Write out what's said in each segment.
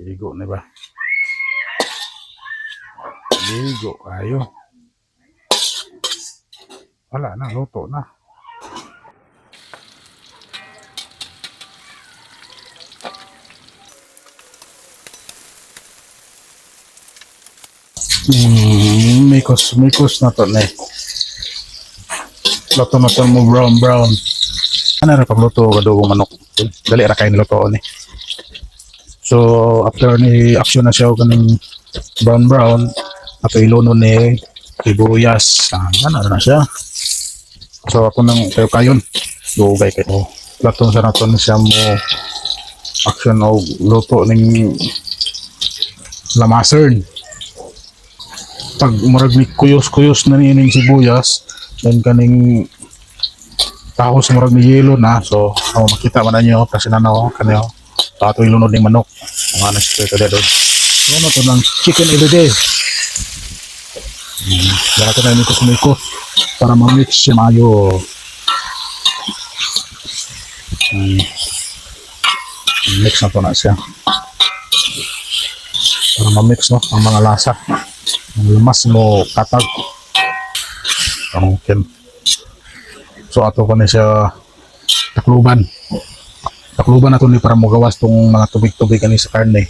Ligo na ba? Ligo kayo. Wala na, luto na. Mikos na to na eh. Luto na to mo brown. Ano na pagluto kadugong manok. Dali ra kayo niluto ni. So after ni action na siya kaning brown ato iluno ni sibuyas. Ano na siya. So ako nang kayon. Dugay kayo. Luto sa naton siya mo action o luto ning lamasern. Pag murag ni kuyos-kuyos na nining sibuyas, then kaning tahos murag ni yelo na, so makita man ninyo kasi nanaw kaniyo ato ilunod ning manok ang anas ko kada doon. So ano to ng chicken everyday. Dara ko na ni ko para ma-mix siya mayo. Mix na to na siya. Para ma-mix no ang mga lasa. Mas mo katag okay. So ato ko na siya takluban na to ni para magawas tong mga tubig-tubig ani sa karne.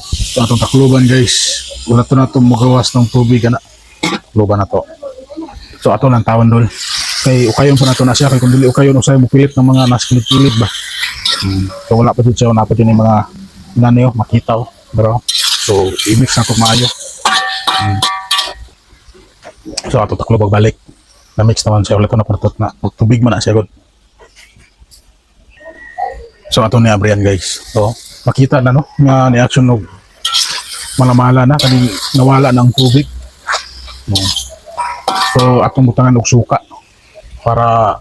So atong takluban guys, wala to na to magawas ng tubig ana. Takluban na to. So ato lang tawon dol kay ukayon pa na to na siya, kay kung dili ukayon usay mo pilit ng mga naskilid-kilid ba. So wala pa dito siya, wala pa dito yung mga naniyo makita bro. So i-mix na to maayo. So ato taklo pagbalik na mix naman siya ulit na portot na tubig man na siya god. So ato ni abrian guys, so makita na no nga ni action no malamala na kani nawala ng tubig. So atong butangan og suka para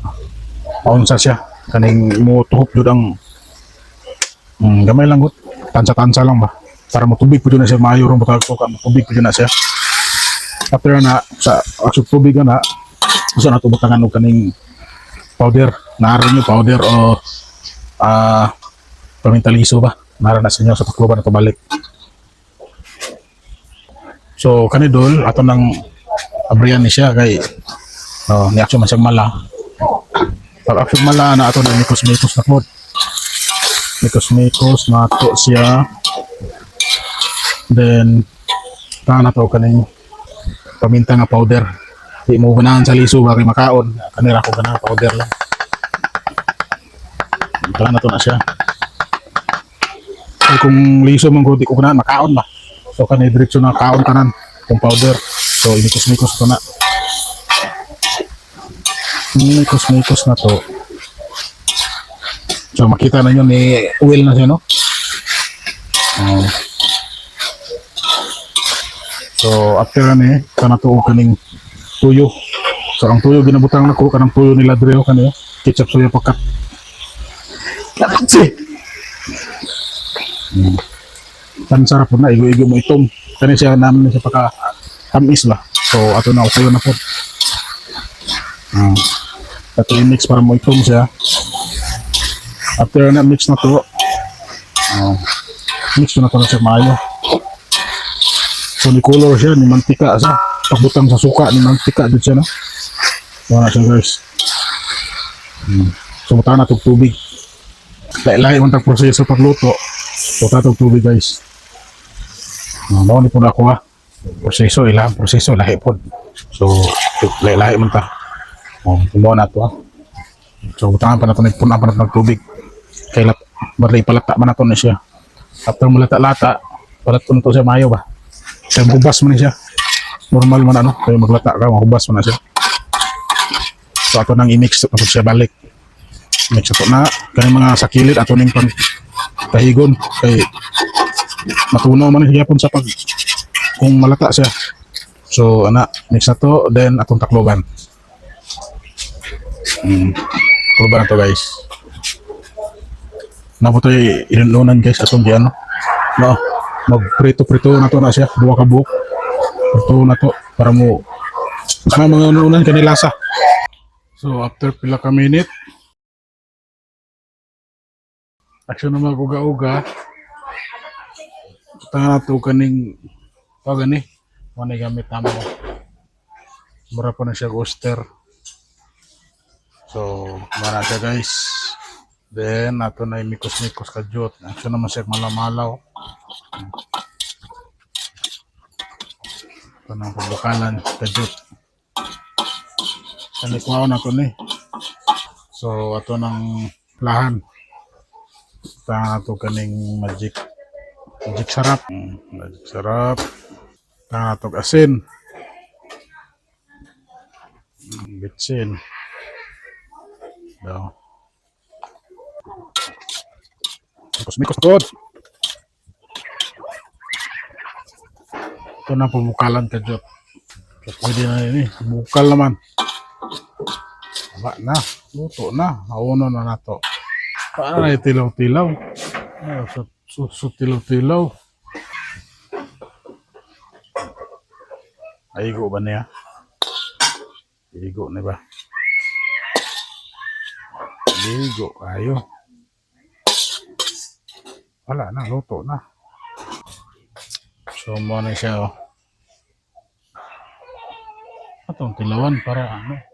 maunsa siya kaning mo tuhop jud ang gamay lang gud, tansa-tansa lang ba para matubig pud na siya maayo ron butang suka, matubig pud na siya. After na sa aksyon tubig na usa na tubutangan og kaning powder, naaro niyo powder o pamintaliso ba, naaro na sa inyo sa takluban na to balik. So kanidol ato nang abrian ni siya kay ni aksyon man siyang mala. Pag aksyon mala na ato na mikos-mikos na pod, mikos-mikos na to siya, then na to kaning paminta nga powder. Di mo ganahan sa liso ba kay makaon. Kanira ko ganahan powder lang. Kala na to na siya. Ay kung liso mong di ko ganahan makaon ba. So kanay diretso na kaon tanan kung powder. So imikos-mikos to na. Imikos-mikos na to. So makita na yun ni oil na siya no. So after ni kana to kaning tuyo. So ang tuyo ginabutang nako kanang tuyo nila Dreo kaniyo. Ketchup soya pakat. Kasi. Tan sarap na igo-igo mo itom. Kani siya naman siya paka tamis ba. So ato na usayo na po. Ato i-mix para mo itom siya. After na mix na to. Mix na to na siya maayo. So ni color siya, ni mantika sa pagbutang sa suka, ni mantika dito siya no. Wala siya guys. So mata na tog tubig. Lahi-lahi man tag proseso pagluto. So tatog tubig guys. Mao ni pud ako proseso ilang proseso lahi pod. So lahi-lahi man ta. Mo na to. So butangan pa nato ni puna pa nato ng tubig. Kay barlay palata man nato na siya. After mulata-lata, palat ko to siya mayo ba. Kaya mahubas mo na siya. Normal man ano. Kaya maglata ka, mahubas mo na siya. So ato nang i-mix ito siya balik. Mix ito na. Kaya mga sakilid ato ning pang kahigon. Kaya matunaw man siya sa pag kung malata siya. So ana, mix na to. Then atong takloban. Takloban na to guys. Napo to inunan guys atong diyan. No. Magprito-prito na to na siya, duwa ka buok. Prito na to para mo sa mga ununan kanilasa. So after pila ka minute, action na mag-uga-uga. Tangan na to kaning gani. Muna gamit namo. Mura pa na siya guster. So, mara siya guys. Then, ato na mikos-mikos kadyot. Action naman siya malaw-malaw. Ito na pagbukalan kadyot. Sanikwaw na to ni. So, ato ng lahan. Tangan na to kaning magic. Magic sarap. Magic sarap. Tangan na to asin. Bitsin. Daw. Mikos-mikos good. Ito na pumukalan ka Jot. Pwede na yun eh. Bukal naman. Aba na. Luto na. Auno na na to. Paano na tilaw-tilaw? Tilaw-tilaw. Aigo ba niya? Aigo na ba? Aigo. Ayo. Wala na. Luto na. So, mo na siya, oh. Atong tilawan para ano.